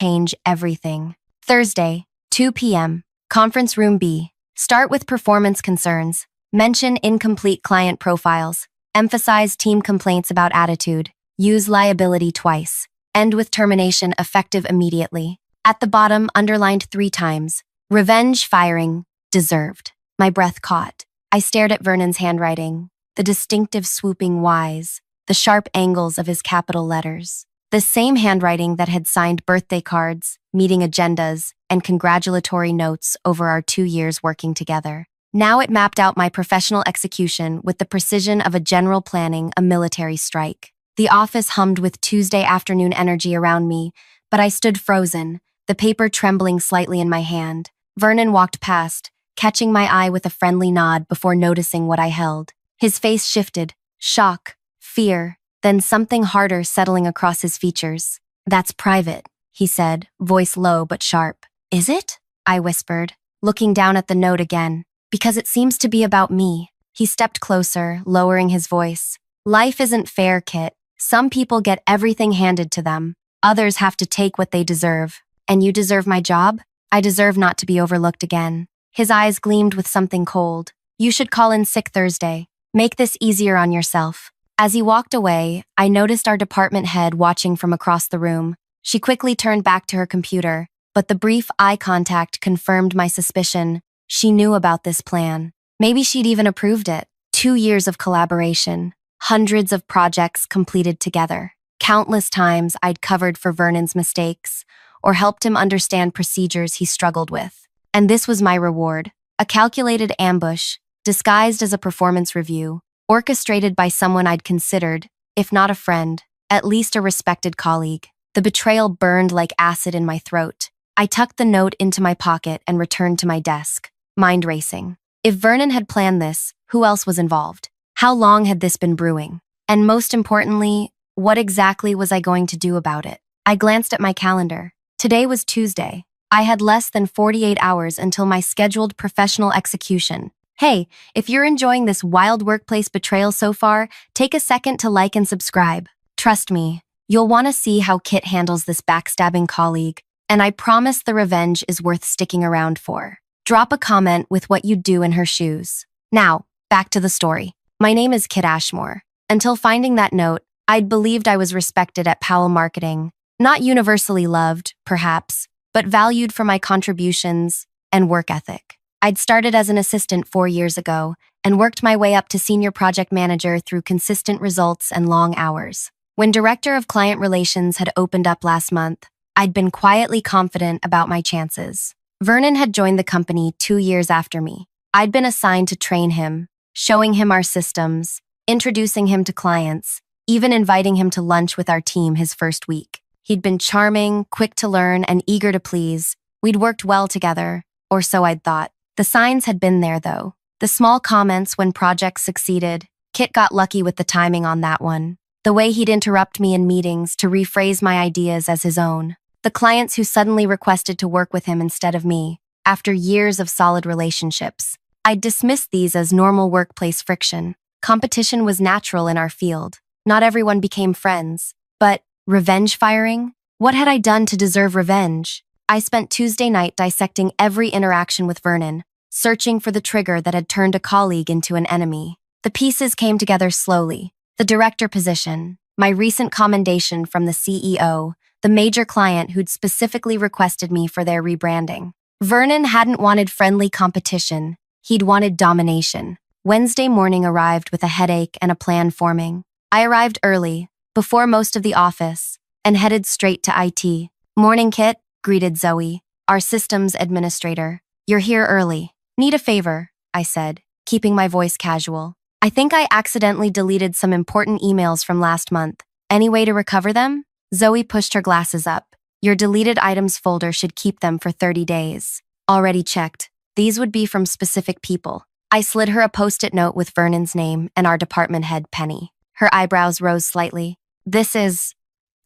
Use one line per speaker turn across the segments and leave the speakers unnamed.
Change everything. Thursday, 2 p.m. Conference Room B. Start with performance concerns. Mention incomplete client profiles. Emphasize team complaints about attitude. Use liability twice. End with termination effective immediately. At the bottom, underlined 3 times. Revenge firing. Deserved. My breath caught. I stared at Vernon's handwriting. The distinctive swooping Ys. The sharp angles of his capital letters. The same handwriting that had signed birthday cards, meeting agendas, and congratulatory notes over our 2 years working together. Now it mapped out my professional execution with the precision of a general planning a military strike. The office hummed with Tuesday afternoon energy around me, but I stood frozen, the paper trembling slightly in my hand. Vernon walked past, catching my eye with a friendly nod before noticing what I held. His face shifted, shock, fear, then something harder settling across his features. "That's private," he said, voice low but sharp. "Is it?" I whispered, looking down at the note again. "Because it seems to be about me." He stepped closer, lowering his voice. "Life isn't fair, Kit. Some people get everything handed to them. Others have to take what they deserve. And you deserve my job? I deserve not to be overlooked again." His eyes gleamed with something cold. "You should call in sick Thursday. Make this easier on yourself." As he walked away, I noticed our department head watching from across the room. She quickly turned back to her computer, but the brief eye contact confirmed my suspicion. She knew about this plan. Maybe she'd even approved it. 2 years of collaboration, hundreds of projects completed together. Countless times I'd covered for Vernon's mistakes or helped him understand procedures he struggled with. And this was my reward, a calculated ambush, disguised as a performance review, orchestrated by someone I'd considered, if not a friend, at least a respected colleague. The betrayal burned like acid in my throat. I tucked the note into my pocket and returned to my desk, mind racing. If Vernon had planned this, who else was involved? How long had this been brewing? And most importantly, what exactly was I going to do about it? I glanced at my calendar. Today was Tuesday. I had less than 48 hours until my scheduled professional execution. Hey, if you're enjoying this wild workplace betrayal so far, take a second to like and subscribe. Trust me, you'll want to see how Kit handles this backstabbing colleague, and I promise the revenge is worth sticking around for. Drop a comment with what you'd do in her shoes. Now, back to the story. My name is Kit Ashmore. Until finding that note, I'd believed I was respected at Powell Marketing. Not universally loved, perhaps, but valued for my contributions and work ethic. I'd started as an assistant 4 years ago and worked my way up to senior project manager through consistent results and long hours. When Director of Client Relations had opened up last month, I'd been quietly confident about my chances. Vernon had joined the company 2 years after me. I'd been assigned to train him, showing him our systems, introducing him to clients, even inviting him to lunch with our team his first week. He'd been charming, quick to learn, and eager to please. We'd worked well together, or so I'd thought. The signs had been there, though. The small comments when projects succeeded. Kit got lucky with the timing on that one. The way he'd interrupt me in meetings to rephrase my ideas as his own. The clients who suddenly requested to work with him instead of me, after years of solid relationships. I'd dismissed these as normal workplace friction. Competition was natural in our field. Not everyone became friends. But revenge firing? What had I done to deserve revenge? I spent Tuesday night dissecting every interaction with Vernon, searching for the trigger that had turned a colleague into an enemy. The pieces came together slowly. The director position, my recent commendation from the CEO, the major client who'd specifically requested me for their rebranding. Vernon hadn't wanted friendly competition. He'd wanted domination. Wednesday morning arrived with a headache and a plan forming. I arrived early, before most of the office, and headed straight to IT. "Morning, Kit," greeted Zoe, our systems administrator. "You're here early. Need a favor," I said, keeping my voice casual. "I think I accidentally deleted some important emails from last month. Any way to recover them?" Zoe pushed her glasses up. "Your deleted items folder should keep them for 30 days. Already checked. These would be from specific people." I slid her a post-it note with Vernon's name and our department head, Penny. Her eyebrows rose slightly. "This is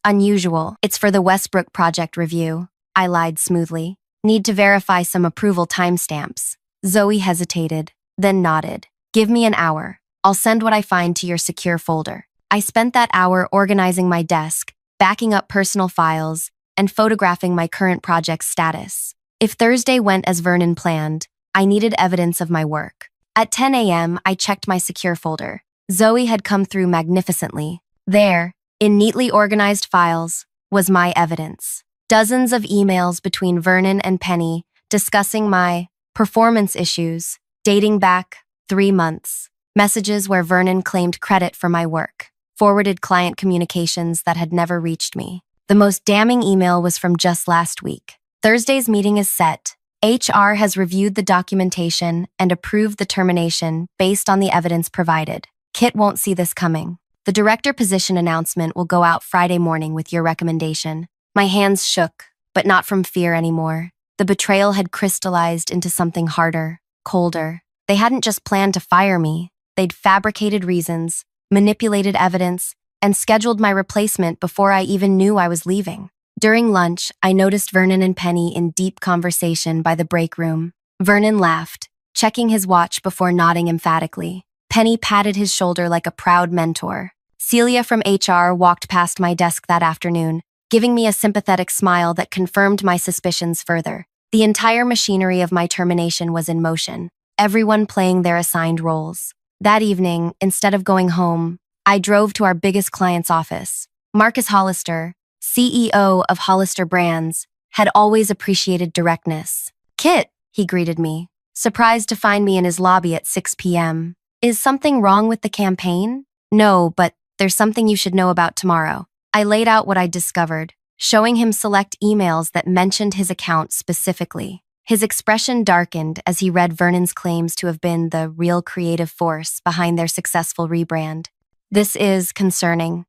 unusual. It's for the Westbrook project review." I lied smoothly. "Need to verify some approval timestamps." Zoe hesitated, then nodded. "Give me an hour. I'll send what I find to your secure folder." I spent that hour organizing my desk, backing up personal files, and photographing my current project's status. If Thursday went as Vernon planned, I needed evidence of my work. At 10 a.m., I checked my secure folder. Zoe had come through magnificently. There, in neatly organized files, was my evidence. Dozens of emails between Vernon and Penny discussing my performance issues, dating back 3 months. Messages where Vernon claimed credit for my work, forwarded client communications that had never reached me. The most damning email was from just last week. Thursday's meeting is set. HR has reviewed the documentation and approved the termination based on the evidence provided. Kit won't see this coming. The director position announcement will go out Friday morning with your recommendation. My hands shook, but not from fear anymore. The betrayal had crystallized into something harder, colder. They hadn't just planned to fire me. They'd fabricated reasons, manipulated evidence, and scheduled my replacement before I even knew I was leaving. During lunch, I noticed Vernon and Penny in deep conversation by the break room. Vernon laughed, checking his watch before nodding emphatically. Penny patted his shoulder like a proud mentor. Celia from HR walked past my desk that afternoon, giving me a sympathetic smile that confirmed my suspicions further. The entire machinery of my termination was in motion, everyone playing their assigned roles. That evening, instead of going home, I drove to our biggest client's office. Marcus Hollister, CEO of Hollister Brands, had always appreciated directness. "Kit," he greeted me, surprised to find me in his lobby at 6 p.m. "Is something wrong with the campaign?" "No, but there's something you should know about tomorrow." I laid out what I'd discovered, showing him select emails that mentioned his account specifically. His expression darkened as he read Vernon's claims to have been the real creative force behind their successful rebrand. "This is concerning,"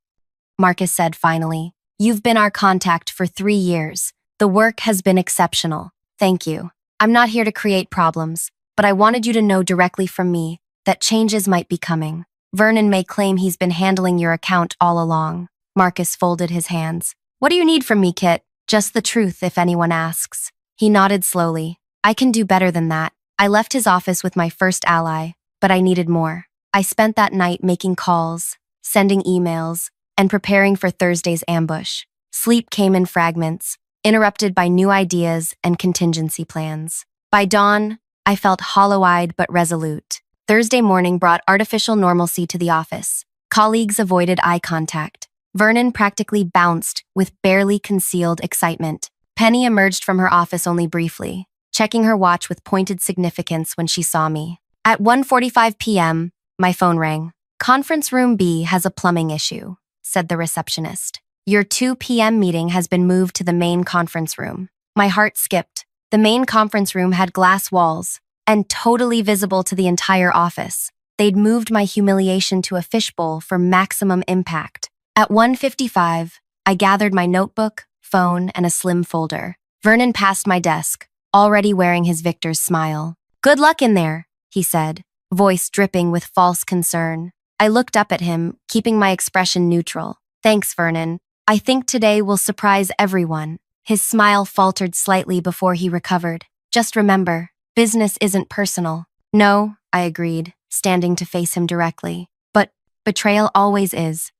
Marcus said finally. "You've been our contact for 3 years. The work has been exceptional. Thank you. I'm not here to create problems, but I wanted you to know directly from me that changes might be coming. Vernon may claim he's been handling your account all along." Marcus folded his hands. "What do you need from me, Kit?" "Just the truth, if anyone asks." He nodded slowly. "I can do better than that. I left his office with my first ally, but I needed more. I spent that night making calls, sending emails, and preparing for Thursday's ambush. Sleep came in fragments, interrupted by new ideas and contingency plans. By dawn, I felt hollow-eyed but resolute. Thursday morning brought artificial normalcy to the office. Colleagues avoided eye contact. Vernon practically bounced with barely concealed excitement. Penny emerged from her office only briefly, checking her watch with pointed significance when she saw me. At 1:45 p.m., my phone rang. "Conference room B has a plumbing issue," said the receptionist. "Your 2 p.m. meeting has been moved to the main conference room." My heart skipped. The main conference room had glass walls and totally visible to the entire office. They'd moved my humiliation to a fishbowl for maximum impact. At 1:55, I gathered my notebook, phone, and a slim folder. Vernon passed my desk, already wearing his victor's smile. "Good luck in there," he said, voice dripping with false concern. I looked up at him, keeping my expression neutral. "Thanks, Vernon. I think today will surprise everyone." His smile faltered slightly before he recovered. "Just remember, business isn't personal." "No," I agreed, standing to face him directly. "But betrayal always is."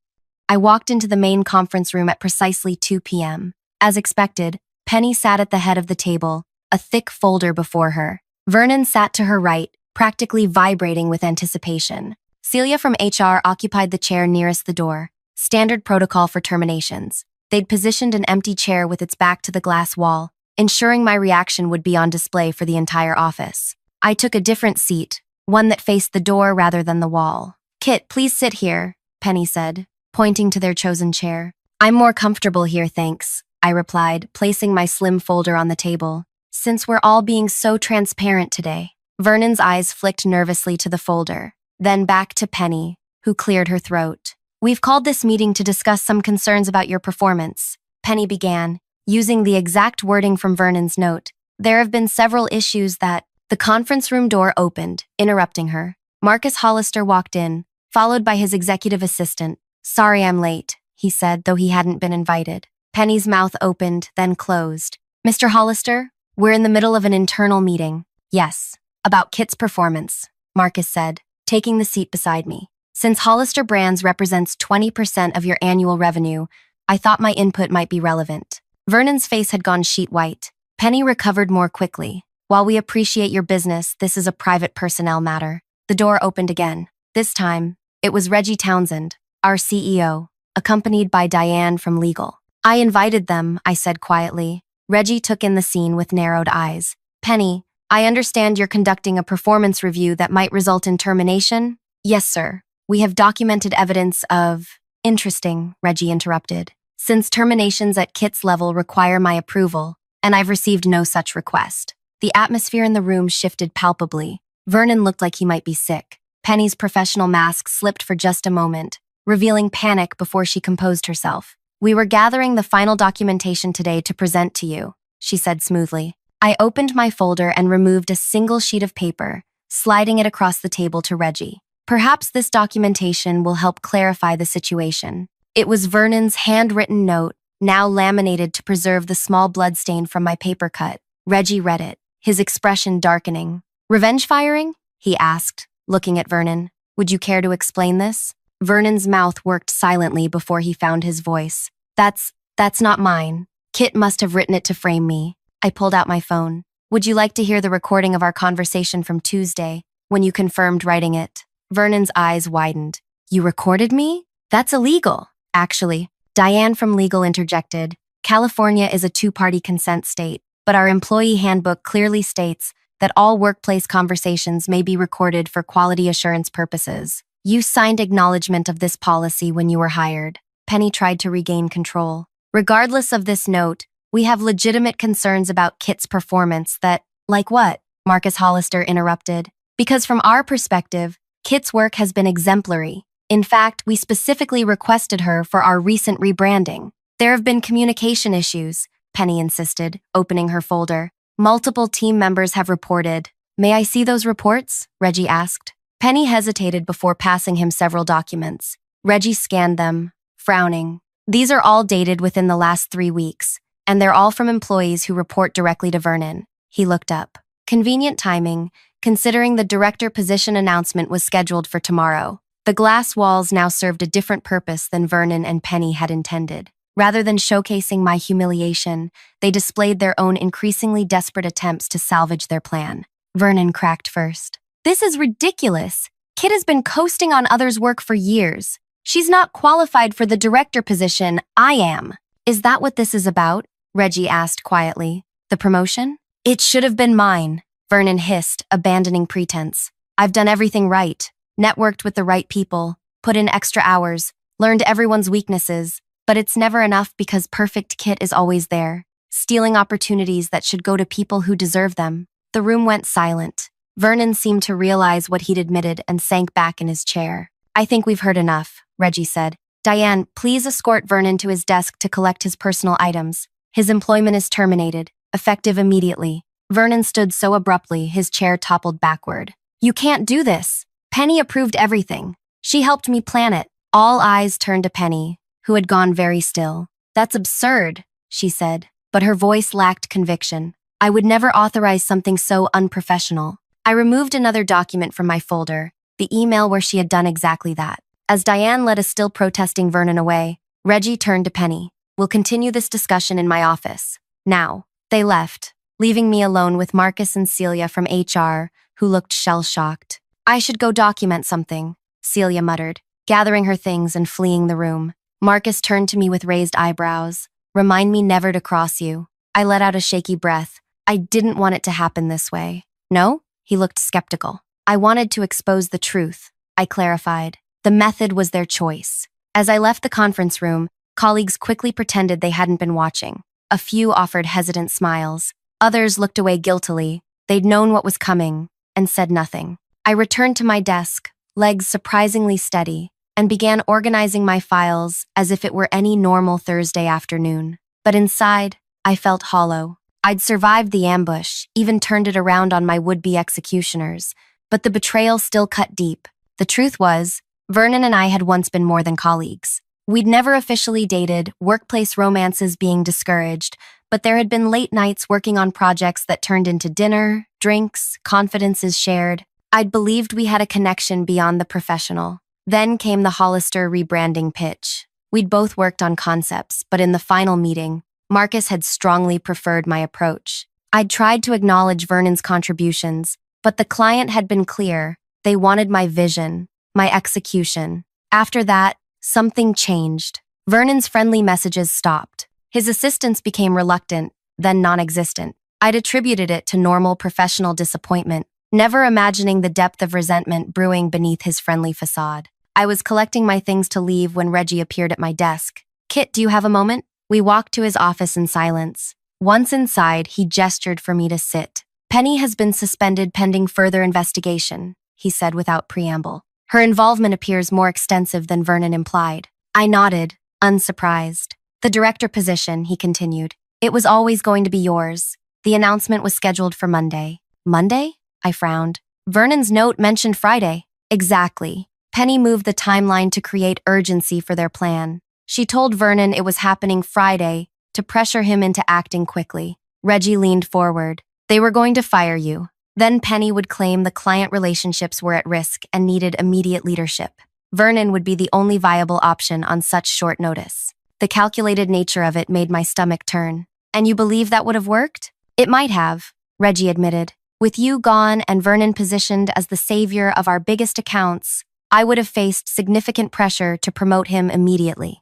I walked into the main conference room at precisely 2 p.m. As expected, Penny sat at the head of the table, a thick folder before her. Vernon sat to her right, practically vibrating with anticipation. Celia from HR occupied the chair nearest the door, standard protocol for terminations. They'd positioned an empty chair with its back to the glass wall, ensuring my reaction would be on display for the entire office. I took a different seat, one that faced the door rather than the wall. "Kit, please sit here," Penny said, pointing to their chosen chair. "I'm more comfortable here, thanks," I replied, placing my slim folder on the table. "Since we're all being so transparent today." Vernon's eyes flicked nervously to the folder, then back to Penny, who cleared her throat. "We've called this meeting to discuss some concerns about your performance," Penny began, using the exact wording from Vernon's note. "There have been several issues that—" The conference room door opened, interrupting her. Marcus Hollister walked in, followed by his executive assistant. "Sorry I'm late," he said, though he hadn't been invited. Penny's mouth opened, then closed. "Mr. Hollister, we're in the middle of an internal meeting." "Yes, about Kit's performance," Marcus said, taking the seat beside me. "Since Hollister Brands represents 20% of your annual revenue, I thought my input might be relevant." Vernon's face had gone sheet white. Penny recovered more quickly. While we appreciate your business, this is a private personnel matter. The door opened again. This time, it was Reggie Townsend, our CEO, accompanied by Diane from legal. I invited them, I said quietly. Reggie took in the scene with narrowed eyes. Penny, I understand you're conducting a performance review that might result in termination? Yes, sir. We have documented evidence of… Interesting, Reggie interrupted. Since terminations at Kit's level require my approval, and I've received no such request. The atmosphere in the room shifted palpably. Vernon looked like he might be sick. Penny's professional mask slipped for just a moment, revealing panic before she composed herself. We were gathering the final documentation today to present to you, she said smoothly. I opened my folder and removed a single sheet of paper, sliding it across the table to Reggie. Perhaps this documentation will help clarify the situation. It was Vernon's handwritten note, now laminated to preserve the small bloodstain from my paper cut. Reggie read it, his expression darkening. Revenge firing? He asked, looking at Vernon. Would you care to explain this? Vernon's mouth worked silently before he found his voice. That's not mine. Kit must have written it to frame me. I pulled out my phone. Would you like to hear the recording of our conversation from Tuesday, when you confirmed writing it? Vernon's eyes widened. You recorded me? That's illegal. Actually, Diane from legal interjected. California is a two-party consent state, but our employee handbook clearly states that all workplace conversations may be recorded for quality assurance purposes. You signed acknowledgement of this policy when you were hired. Penny tried to regain control. Regardless of this note, we have legitimate concerns about Kit's performance that… Like what? Marcus Hollister interrupted. Because from our perspective, Kit's work has been exemplary. In fact, we specifically requested her for our recent rebranding. There have been communication issues, Penny insisted, opening her folder. Multiple team members have reported. May I see those reports? Reggie asked. Penny hesitated before passing him several documents. Reggie scanned them, frowning. These are all dated within the last 3 weeks, and they're all from employees who report directly to Vernon. He looked up. Convenient timing, considering the director position announcement was scheduled for tomorrow. The glass walls now served a different purpose than Vernon and Penny had intended. Rather than showcasing my humiliation, they displayed their own increasingly desperate attempts to salvage their plan. Vernon cracked first. This is ridiculous. Kit has been coasting on others' work for years. She's not qualified for the director position. I am. Is that what this is about? Reggie asked quietly. The promotion? It should have been mine, Vernon hissed, abandoning pretense. I've done everything right. Networked with the right people, put in extra hours, learned everyone's weaknesses, but it's never enough because perfect Kit is always there, stealing opportunities that should go to people who deserve them. The room went silent. Vernon seemed to realize what he'd admitted and sank back in his chair. I think we've heard enough, Reggie said. Diane, please escort Vernon to his desk to collect his personal items. His employment is terminated, effective immediately. Vernon stood so abruptly, his chair toppled backward. You can't do this. Penny approved everything. She helped me plan it. All eyes turned to Penny, who had gone very still. That's absurd, she said, but her voice lacked conviction. I would never authorize something so unprofessional. I removed another document from my folder, the email where she had done exactly that. As Diane led a still protesting Vernon away, Reggie turned to Penny. We'll continue this discussion in my office. Now. They left, leaving me alone with Marcus and Celia from HR, who looked shell-shocked. I should go document something, Celia muttered, gathering her things and fleeing the room. Marcus turned to me with raised eyebrows. Remind me never to cross you. I let out a shaky breath. I didn't want it to happen this way. No? He looked skeptical. I wanted to expose the truth, I clarified. The method was their choice. As I left the conference room, colleagues quickly pretended they hadn't been watching. A few offered hesitant smiles. Others looked away guiltily. They'd known what was coming and said nothing. I returned to my desk, legs surprisingly steady, and began organizing my files as if it were any normal Thursday afternoon. But inside, I felt hollow. I'd survived the ambush, even turned it around on my would-be executioners, but the betrayal still cut deep. The truth was, Vernon and I had once been more than colleagues. We'd never officially dated, workplace romances being discouraged, but there had been late nights working on projects that turned into dinner, drinks, confidences shared. I'd believed we had a connection beyond the professional. Then came the Hollister rebranding pitch. We'd both worked on concepts, but in the final meeting, Marcus had strongly preferred my approach. I'd tried to acknowledge Vernon's contributions, but the client had been clear. They wanted my vision, my execution. After that, something changed. Vernon's friendly messages stopped. His assistants became reluctant, then non-existent. I'd attributed it to normal professional disappointment, never imagining the depth of resentment brewing beneath his friendly facade. I was collecting my things to leave when Reggie appeared at my desk. "Kit, do you have a moment?" We walked to his office in silence. Once inside, he gestured for me to sit. "Penny has been suspended pending further investigation," he said without preamble. "Her involvement appears more extensive than Vernon implied." I nodded, unsurprised. "The director position," he continued. "It was always going to be yours. The announcement was scheduled for Monday." "Monday?" I frowned. "Vernon's note mentioned Friday." "Exactly." Penny moved the timeline to create urgency for their plan. She told Vernon it was happening Friday to pressure him into acting quickly. Reggie leaned forward. "They were going to fire you." Then Penny would claim the client relationships were at risk and needed immediate leadership. Vernon would be the only viable option on such short notice. The calculated nature of it made my stomach turn. "And you believe that would have worked?" "It might have," Reggie admitted. "With you gone and Vernon positioned as the savior of our biggest accounts, I would have faced significant pressure to promote him immediately."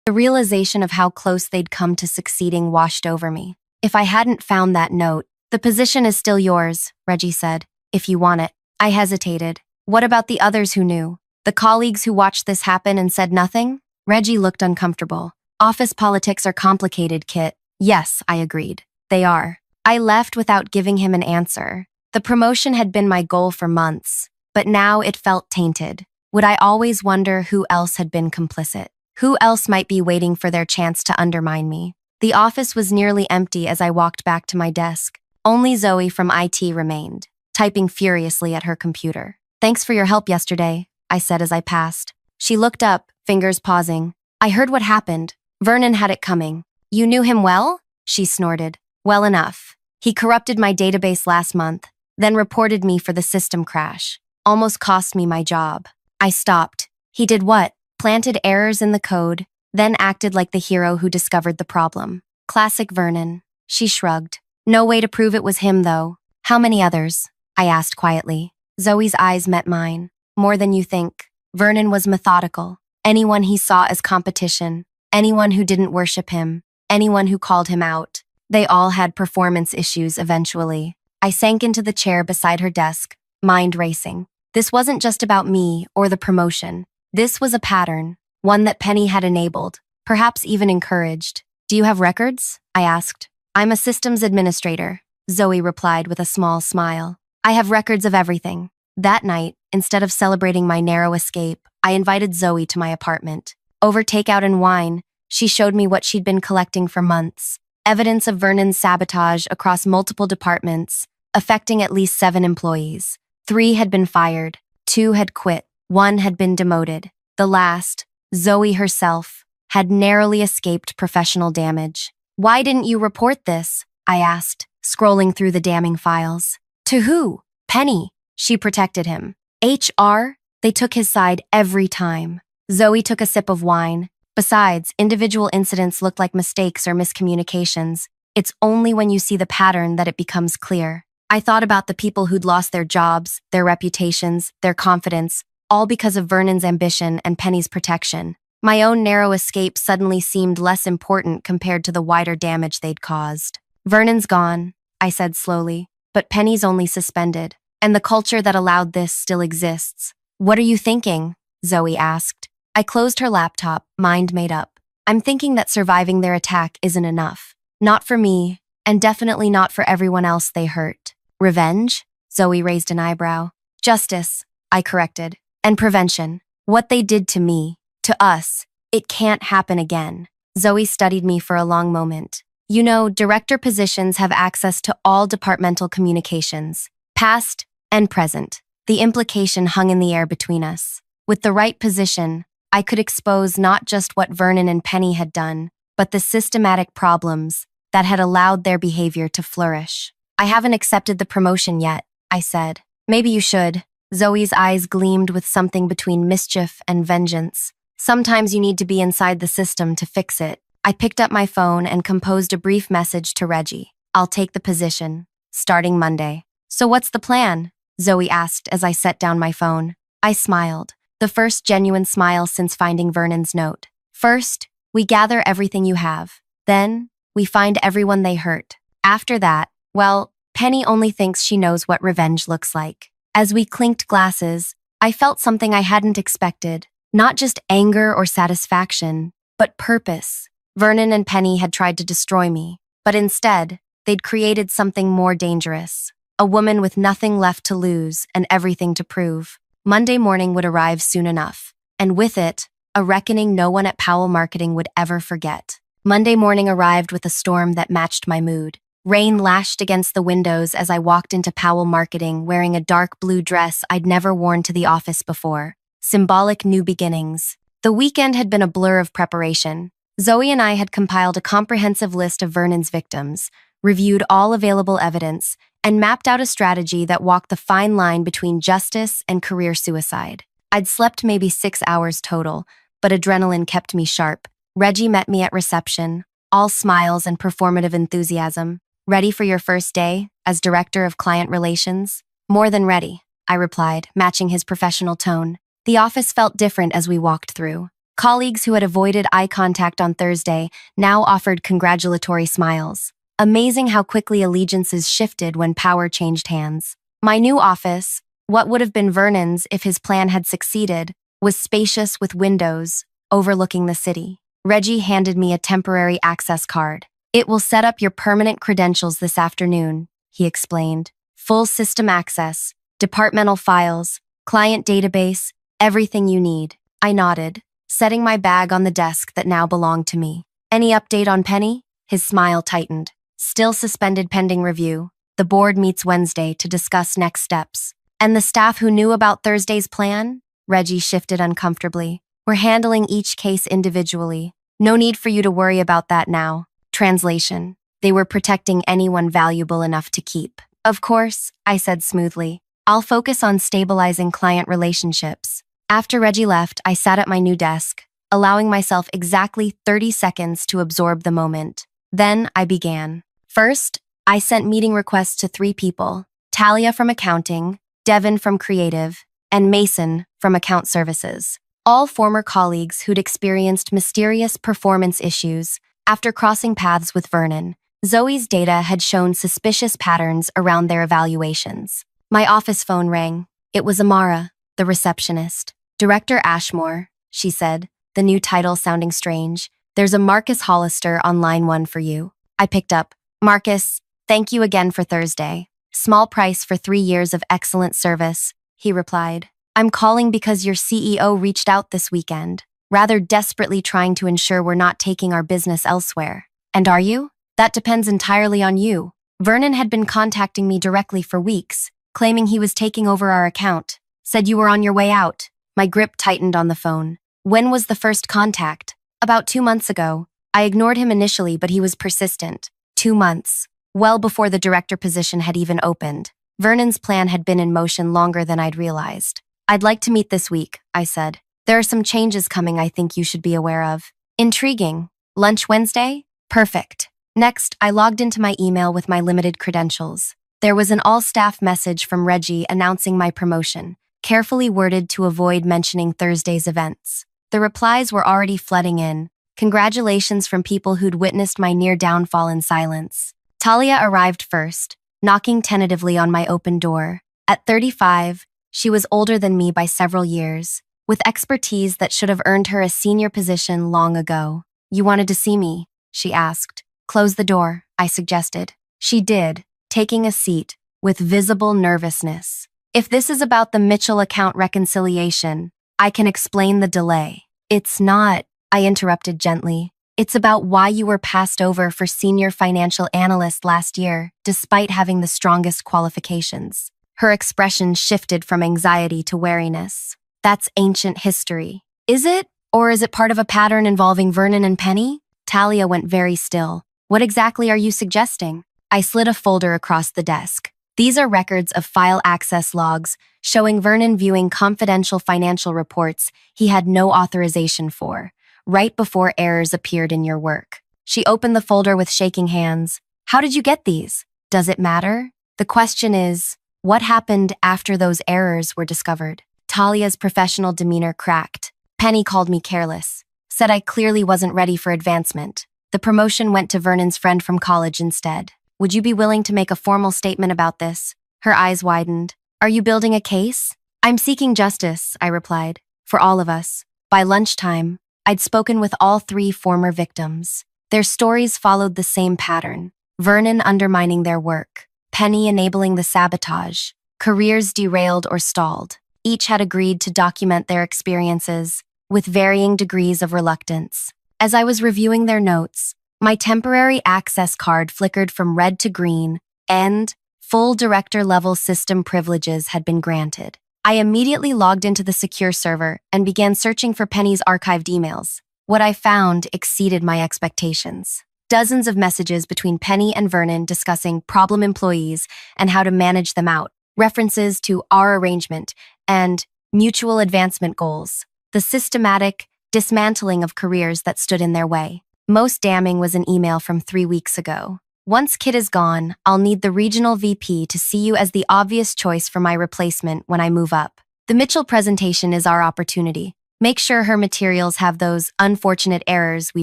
The realization of how close they'd come to succeeding washed over me. "If I hadn't found that note—" "The position is still yours," Reggie said, "if you want it." I hesitated. "What about the others who knew? The colleagues who watched this happen and said nothing?" Reggie looked uncomfortable. "Office politics are complicated, Kit." "Yes," I agreed. "They are." I left without giving him an answer. The promotion had been my goal for months, but now it felt tainted. Would I always wonder who else had been complicit? Who else might be waiting for their chance to undermine me? The office was nearly empty as I walked back to my desk. Only Zoe from IT remained, typing furiously at her computer. "Thanks for your help yesterday," I said as I passed. She looked up, fingers pausing. "I heard what happened. Vernon had it coming." "You knew him well?" she snorted. "Well enough. He corrupted my database last month, then reported me for the system crash. Almost cost me my job." I stopped. "He did what?" "Planted errors in the code, then acted like the hero who discovered the problem." "Classic Vernon." She shrugged. "No way to prove it was him, though." "How many others?" I asked quietly. Zoe's eyes met mine. "More than you think." Vernon was methodical. Anyone he saw as competition, anyone who didn't worship him, anyone who called him out. They all had performance issues eventually. I sank into the chair beside her desk, mind racing. This wasn't just about me or the promotion. This was a pattern, one that Penny had enabled, perhaps even encouraged. "Do you have records?" I asked. "I'm a systems administrator," Zoe replied with a small smile. "I have records of everything." That night, instead of celebrating my narrow escape, I invited Zoe to my apartment. Over takeout and wine, she showed me what she'd been collecting for months. Evidence of Vernon's sabotage across multiple departments, affecting at least 7 employees. 3 had been fired, 2 had quit, 1 had been demoted. The last, Zoe herself, had narrowly escaped professional damage. "Why didn't you report this?" I asked, scrolling through the damning files. "To who?" "Penny." She protected him. "HR?" They took his side every time. Zoe took a sip of wine. "Besides, individual incidents looked like mistakes or miscommunications. It's only when you see the pattern that it becomes clear." I thought about the people who'd lost their jobs, their reputations, their confidence, all because of Vernon's ambition and Penny's protection. My own narrow escape suddenly seemed less important compared to the wider damage they'd caused. "Vernon's gone," I said slowly, "but Penny's only suspended, and the culture that allowed this still exists." "What are you thinking?" Zoe asked. I closed her laptop, mind made up. "I'm thinking that surviving their attack isn't enough. Not for me, and definitely not for everyone else they hurt." "Revenge?" Zoe raised an eyebrow. "Justice," I corrected. "And prevention. What they did to me, to us, it can't happen again." Zoe studied me for a long moment. "You know, director positions have access to all departmental communications, past and present." The implication hung in the air between us. With the right position, I could expose not just what Vernon and Penny had done, but the systematic problems that had allowed their behavior to flourish. "I haven't accepted the promotion yet," I said. "Maybe you should." Zoe's eyes gleamed with something between mischief and vengeance. "Sometimes you need to be inside the system to fix it." I picked up my phone and composed a brief message to Reggie. I'll take the position, starting Monday. So what's the plan? Zoe asked as I set down my phone. I smiled, the first genuine smile since finding Vernon's note. First, we gather everything you have. Then, we find everyone they hurt. After that, well, Penny only thinks she knows what revenge looks like. As we clinked glasses, I felt something I hadn't expected. Not just anger or satisfaction, but purpose. Vernon and Penny had tried to destroy me, but instead, they'd created something more dangerous. A woman with nothing left to lose and everything to prove. Monday morning would arrive soon enough, and with it, a reckoning no one at Powell Marketing would ever forget. Monday morning arrived with a storm that matched my mood. Rain lashed against the windows as I walked into Powell Marketing wearing a dark blue dress I'd never worn to the office before. Symbolic new beginnings. The weekend had been a blur of preparation. Zoe and I had compiled a comprehensive list of Vernon's victims, reviewed all available evidence, and mapped out a strategy that walked the fine line between justice and career suicide. I'd slept maybe 6 hours total, but adrenaline kept me sharp. Reggie met me at reception, all smiles and performative enthusiasm. Ready for your first day as Director of Client Relations? More than ready, I replied, matching his professional tone. The office felt different as we walked through. Colleagues who had avoided eye contact on Thursday now offered congratulatory smiles. Amazing how quickly allegiances shifted when power changed hands. My new office, what would have been Vernon's if his plan had succeeded, was spacious with windows overlooking the city. Reggie handed me a temporary access card. It will set up your permanent credentials this afternoon, he explained. Full system access, departmental files, client database, everything you need. I nodded, setting my bag on the desk that now belonged to me. Any update on Penny? His smile tightened. Still suspended pending review. The board meets Wednesday to discuss next steps. And the staff who knew about Thursday's plan? Reggie shifted uncomfortably. We're handling each case individually. No need for you to worry about that now. Translation. They were protecting anyone valuable enough to keep. Of course, I said smoothly. I'll focus on stabilizing client relationships. After Reggie left, I sat at my new desk, allowing myself exactly 30 seconds to absorb the moment. Then I began. First, I sent meeting requests to 3 people: Talia from accounting, Devin from creative, and Mason from account services. All former colleagues who'd experienced mysterious performance issues. After crossing paths with Vernon, Zoe's data had shown suspicious patterns around their evaluations. My office phone rang. It was Amara, the receptionist. Director Ashmore, she said, the new title sounding strange. There's a Marcus Hollister on line 1 for you. I picked up. Marcus, thank you again for Thursday. Small price for 3 years of excellent service, he replied. I'm calling because your CEO reached out this weekend, rather desperately trying to ensure we're not taking our business elsewhere. And are you? That depends entirely on you. Vernon had been contacting me directly for weeks, claiming he was taking over our account. Said you were on your way out. My grip tightened on the phone. When was the first contact? About 2 months ago. I ignored him initially, but he was persistent. 2 months. Well before the director position had even opened. Vernon's plan had been in motion longer than I'd realized. I'd like to meet this week, I said. There are some changes coming I think you should be aware of. Intriguing. Lunch Wednesday? Perfect. Next, I logged into my email with my limited credentials. There was an all-staff message from Reggie announcing my promotion, carefully worded to avoid mentioning Thursday's events. The replies were already flooding in. Congratulations from people who'd witnessed my near downfall in silence. Talia arrived first, knocking tentatively on my open door. At 35, she was older than me by several years, with expertise that should have earned her a senior position long ago. You wanted to see me? She asked. Close the door, I suggested. She did, taking a seat, with visible nervousness. If this is about the Mitchell account reconciliation, I can explain the delay. It's not, I interrupted gently. It's about why you were passed over for senior financial analyst last year, despite having the strongest qualifications. Her expression shifted from anxiety to wariness. That's ancient history. Is it? Or is it part of a pattern involving Vernon and Penny? Talia went very still. What exactly are you suggesting? I slid a folder across the desk. These are records of file access logs showing Vernon viewing confidential financial reports he had no authorization for. right before errors appeared in your work. She opened the folder with shaking hands. How did you get these? Does it matter? The question is, what happened after those errors were discovered? Talia's professional demeanor cracked. Penny called me careless, said I clearly wasn't ready for advancement. The promotion went to Vernon's friend from college instead. Would you be willing to make a formal statement about this? Her eyes widened. Are you building a case? I'm seeking justice, I replied. For all of us. By lunchtime, I'd spoken with all 3 former victims. Their stories followed the same pattern. Vernon undermining their work, Penny enabling the sabotage, careers derailed or stalled. Each had agreed to document their experiences, with varying degrees of reluctance. As I was reviewing their notes, my temporary access card flickered from red to green, and full director-level system privileges had been granted. I immediately logged into the secure server and began searching for Penny's archived emails. What I found exceeded my expectations. Dozens of messages between Penny and Vernon discussing problem employees and how to manage them out, references to our arrangement, and mutual advancement goals. The systematic dismantling of careers that stood in their way. Most damning was an email from 3 weeks ago. Once Kit is gone, I'll need the regional VP to see you as the obvious choice for my replacement when I move up. The Mitchell presentation is our opportunity. Make sure her materials have those unfortunate errors we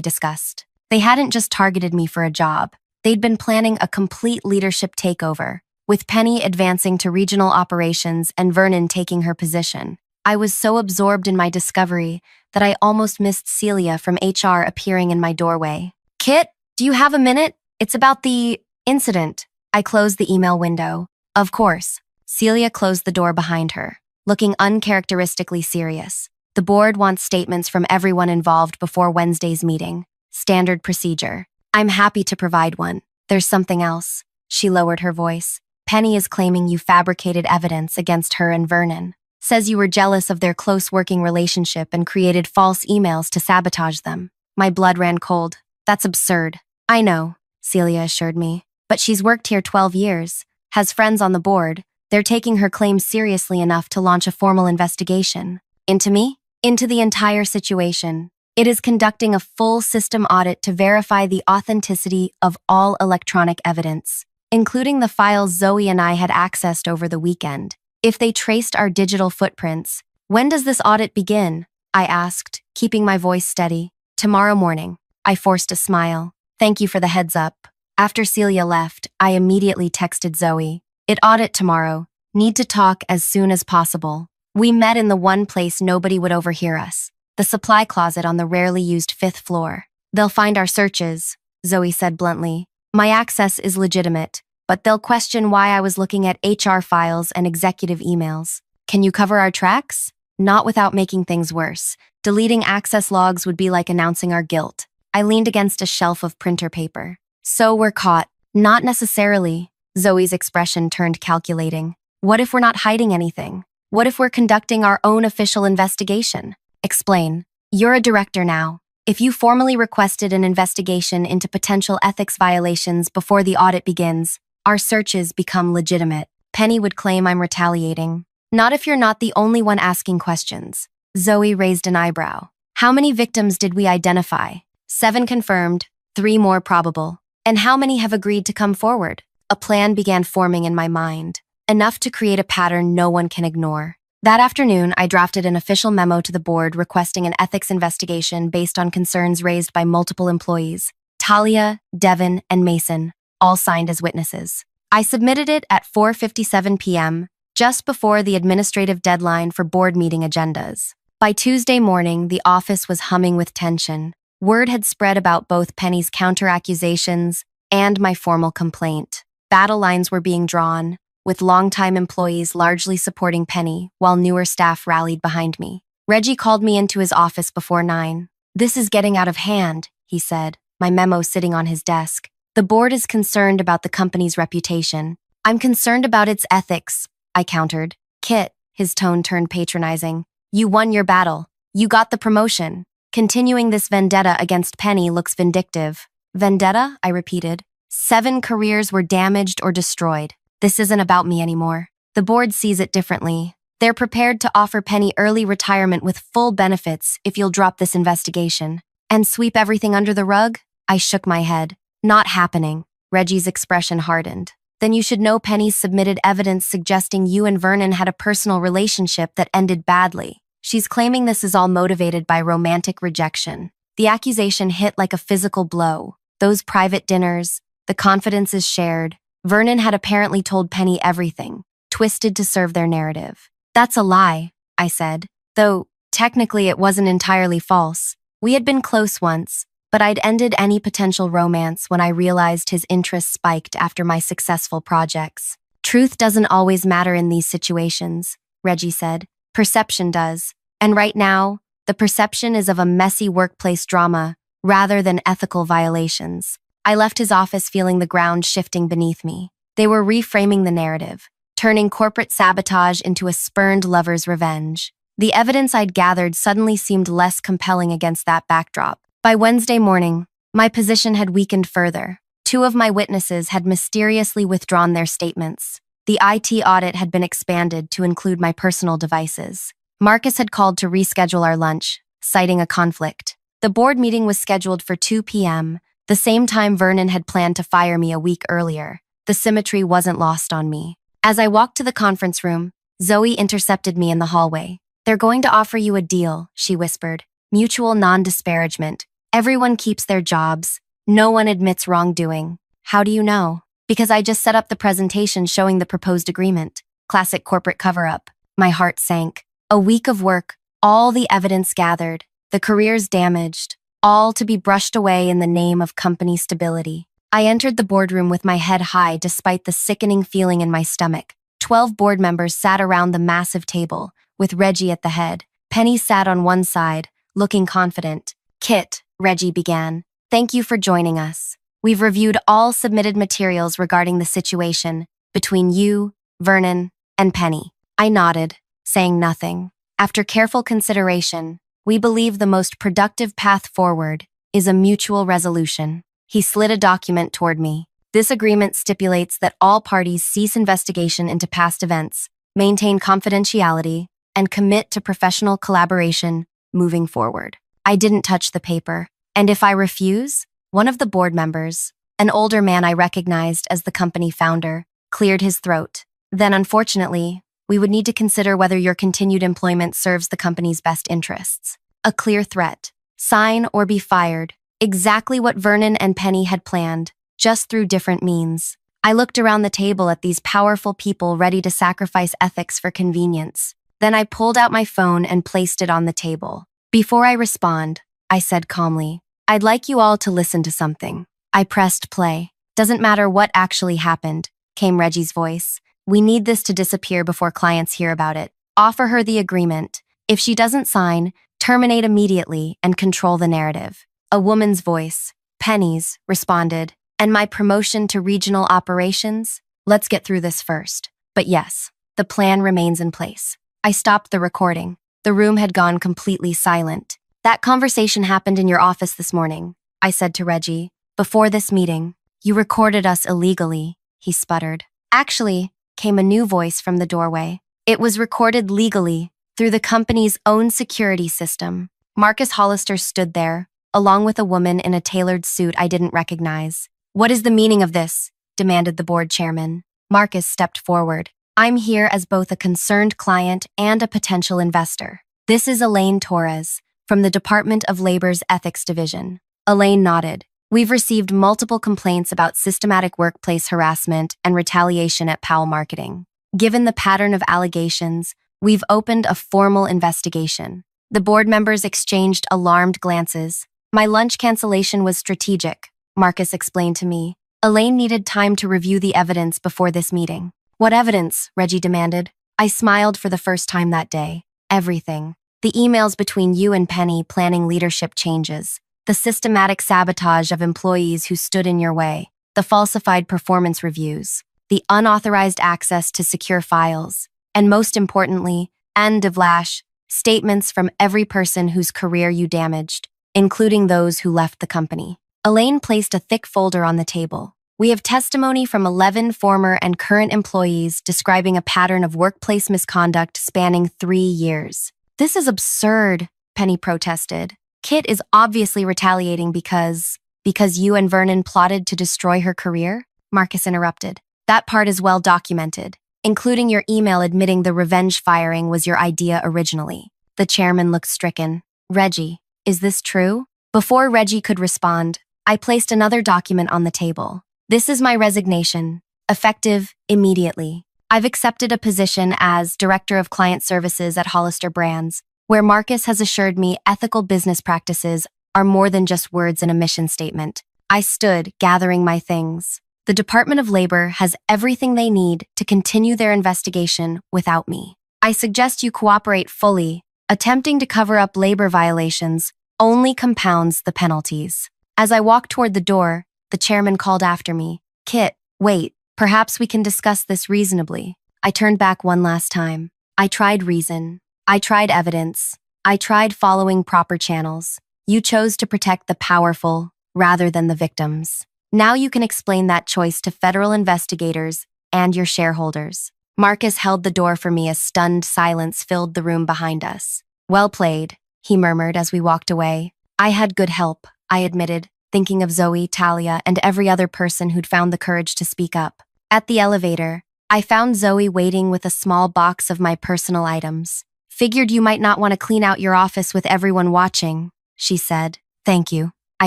discussed. They hadn't just targeted me for a job. They'd been planning a complete leadership takeover, with Penny advancing to regional operations and Vernon taking her position. I was so absorbed in my discovery that I almost missed Celia from HR appearing in my doorway. Kit, do you have a minute? It's about the incident. I closed the email window. Of course. Celia closed the door behind her, looking uncharacteristically serious. The board wants statements from everyone involved before Wednesday's meeting. Standard procedure. I'm happy to provide one. There's something else. She lowered her voice. Penny is claiming you fabricated evidence against her and Vernon. Says you were jealous of their close working relationship and created false emails to sabotage them. My blood ran cold. That's absurd. I know, Celia assured me. But she's worked here 12 years, has friends on the board. They're taking her claims seriously enough to launch a formal investigation. Into me? Into the entire situation. It is conducting a full system audit to verify the authenticity of all electronic evidence, including the files Zoe and I had accessed over the weekend. If they traced our digital footprints, when does this audit begin? I asked, keeping my voice steady. Tomorrow morning. I forced a smile. Thank you for the heads up. After Celia left, I immediately texted Zoe. It audit tomorrow. Need to talk as soon as possible. We met in the one place nobody would overhear us. The supply closet on the rarely used 5th floor. They'll find our searches, Zoe said bluntly. My access is legitimate, but they'll question why I was looking at HR files and executive emails. Can you cover our tracks? Not without making things worse. Deleting access logs would be like announcing our guilt. I leaned against a shelf of printer paper. So we're caught. Not necessarily. Zoe's expression turned calculating. What if we're not hiding anything? What if we're conducting our own official investigation? Explain. You're a director now. If you formally requested an investigation into potential ethics violations before the audit begins, our searches become legitimate. Penny would claim I'm retaliating. Not if you're not the only one asking questions. Zoe raised an eyebrow. How many victims did we identify? 7 confirmed, 3 more probable. And how many have agreed to come forward? A plan began forming in my mind, enough to create a pattern no one can ignore. That afternoon, I drafted an official memo to the board requesting an ethics investigation based on concerns raised by multiple employees. Talia, Devin, and Mason, all signed as witnesses. I submitted it at 4:57 p.m., just before the administrative deadline for board meeting agendas. By Tuesday morning, the office was humming with tension. Word had spread about both Penny's counter-accusations and my formal complaint. Battle lines were being drawn, with longtime employees largely supporting Penny, while newer staff rallied behind me. Reggie called me into his office before 9. This is getting out of hand, he said, my memo sitting on his desk. The board is concerned about the company's reputation. I'm concerned about its ethics, I countered. Kit, his tone turned patronizing. You won your battle. You got the promotion. Continuing this vendetta against Penny looks vindictive. Vendetta? I repeated. 7 careers were damaged or destroyed. This isn't about me anymore. The board sees it differently. They're prepared to offer Penny early retirement with full benefits if you'll drop this investigation. And sweep everything under the rug? I shook my head. Not happening. Reggie's expression hardened. Then you should know Penny's submitted evidence suggesting you and Vernon had a personal relationship that ended badly. She's claiming this is all motivated by romantic rejection. The accusation hit like a physical blow. Those private dinners, the confidences shared. Vernon had apparently told Penny everything, twisted to serve their narrative. That's a lie, I said, though technically it wasn't entirely false. We had been close once, but I'd ended any potential romance when I realized his interest spiked after my successful projects. Truth doesn't always matter in these situations, Reggie said. Perception does. And right now, the perception is of a messy workplace drama rather than ethical violations. I left his office feeling the ground shifting beneath me. They were reframing the narrative, turning corporate sabotage into a spurned lover's revenge. The evidence I'd gathered suddenly seemed less compelling against that backdrop. By Wednesday morning, my position had weakened further. 2 of my witnesses had mysteriously withdrawn their statements. The IT audit had been expanded to include my personal devices. Marcus had called to reschedule our lunch, citing a conflict. The board meeting was scheduled for 2 p.m., the same time Vernon had planned to fire me a week earlier. The symmetry wasn't lost on me. As I walked to the conference room, Zoe intercepted me in the hallway. They're going to offer you a deal, she whispered. Mutual non-disparagement. Everyone keeps their jobs. No one admits wrongdoing. How do you know? Because I just set up the presentation showing the proposed agreement. Classic corporate cover-up. My heart sank. A week of work, all the evidence gathered, the careers damaged, all to be brushed away in the name of company stability. I entered the boardroom with my head high despite the sickening feeling in my stomach. 12 board members sat around the massive table, with Reggie at the head. Penny sat on one side, looking confident. Kit, Reggie began, thank you for joining us. We've reviewed all submitted materials regarding the situation between you, Vernon, and Penny. I nodded, saying nothing. After careful consideration, we believe the most productive path forward is a mutual resolution. He slid a document toward me. This agreement stipulates that all parties cease investigation into past events, maintain confidentiality, and commit to professional collaboration moving forward. I didn't touch the paper, and if I refuse, one of the board members, an older man I recognized as the company founder, cleared his throat. Then, unfortunately, we would need to consider whether your continued employment serves the company's best interests. A clear threat. Sign or be fired. Exactly what Vernon and Penny had planned, just through different means. I looked around the table at these powerful people ready to sacrifice ethics for convenience. Then I pulled out my phone and placed it on the table. Before I respond, I said calmly, I'd like you all to listen to something. I pressed play. Doesn't matter what actually happened, came Reggie's voice. We need this to disappear before clients hear about it. Offer her the agreement. If she doesn't sign, terminate immediately and control the narrative. A woman's voice, Penny's, responded. And my promotion to regional operations? Let's get through this first. But yes, the plan remains in place. I stopped the recording. The room had gone completely silent. That conversation happened in your office this morning, I said to Reggie. Before this meeting, you recorded us illegally, he sputtered. Actually, came a new voice from the doorway. It was recorded legally through the company's own security system. Marcus Hollister stood there, along with a woman in a tailored suit I didn't recognize. What is the meaning of this? Demanded the board chairman. Marcus stepped forward. I'm here as both a concerned client and a potential investor. This is Elaine Torres, from the Department of Labor's Ethics Division. Elaine nodded. We've received multiple complaints about systematic workplace harassment and retaliation at Powell Marketing. Given the pattern of allegations, we've opened a formal investigation. The board members exchanged alarmed glances. My lunch cancellation was strategic, Marcus explained to me. Elaine needed time to review the evidence before this meeting. What evidence? Reggie demanded. I smiled for the first time that day. Everything. The emails between you and Penny planning leadership changes. The systematic sabotage of employees who stood in your way. The falsified performance reviews. The unauthorized access to secure files. And most importantly, and de Vlash, statements from every person whose career you damaged, including those who left the company. Elaine placed a thick folder on the table. We have testimony from 11 former and current employees describing a pattern of workplace misconduct spanning 3 years. This is absurd, Penny protested. Kit is obviously retaliating because you and Vernon plotted to destroy her career? Marcus interrupted. That part is well documented, including your email admitting the revenge firing was your idea originally. The chairman looked stricken. Reggie, is this true? Before Reggie could respond, I placed another document on the table. This is my resignation, effective immediately. I've accepted a position as Director of Client Services at Hollister Brands, where Marcus has assured me ethical business practices are more than just words in a mission statement. I stood, gathering my things. The Department of Labor has everything they need to continue their investigation without me. I suggest you cooperate fully. Attempting to cover up labor violations only compounds the penalties. As I walked toward the door, the chairman called after me. Kit, wait, perhaps we can discuss this reasonably. I turned back one last time. I tried reason. I tried evidence. I tried following proper channels. You chose to protect the powerful rather than the victims. Now you can explain that choice to federal investigators and your shareholders. Marcus held the door for me as stunned silence filled the room behind us. Well played, he murmured as we walked away. I had good help, I admitted, thinking of Zoe, Talia, and every other person who'd found the courage to speak up. At the elevator, I found Zoe waiting with a small box of my personal items. Figured you might not want to clean out your office with everyone watching, she said. Thank you. I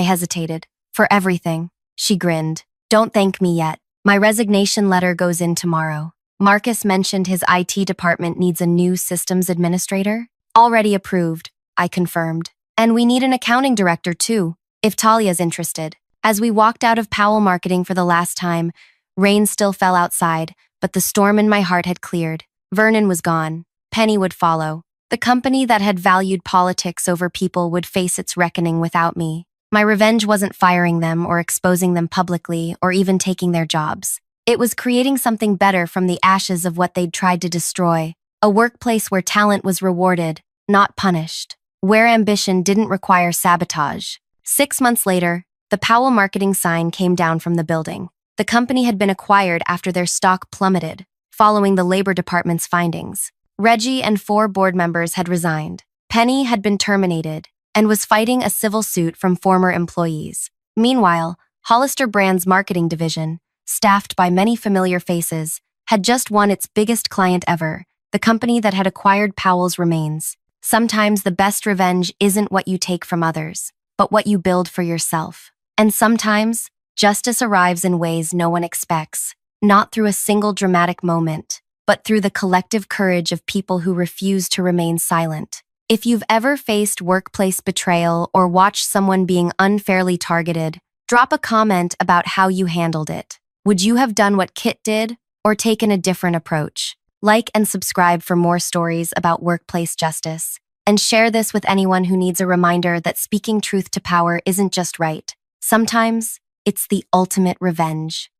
hesitated. For everything. She grinned. Don't thank me yet. My resignation letter goes in tomorrow. Marcus mentioned his IT department needs a new systems administrator. Already approved, I confirmed. And we need an accounting director too, if Talia's interested. As we walked out of Powell Marketing for the last time, rain still fell outside, but the storm in my heart had cleared. Vernon was gone. Penny would follow. The company that had valued politics over people would face its reckoning without me. My revenge wasn't firing them or exposing them publicly or even taking their jobs. It was creating something better from the ashes of what they'd tried to destroy. A workplace where talent was rewarded, not punished. Where ambition didn't require sabotage. 6 months later, the Powell Marketing sign came down from the building. The company had been acquired after their stock plummeted, following the Labor Department's findings. Reggie and 4 board members had resigned. Penny had been terminated and was fighting a civil suit from former employees. Meanwhile, Hollister Brands' marketing division, staffed by many familiar faces, had just won its biggest client ever, the company that had acquired Powell's remains. Sometimes the best revenge isn't what you take from others, but what you build for yourself. And sometimes, justice arrives in ways no one expects, not through a single dramatic moment, but through the collective courage of people who refuse to remain silent. If you've ever faced workplace betrayal or watched someone being unfairly targeted, drop a comment about how you handled it. Would you have done what Kit did or taken a different approach? Like and subscribe for more stories about workplace justice. And share this with anyone who needs a reminder that speaking truth to power isn't just right. Sometimes, it's the ultimate revenge.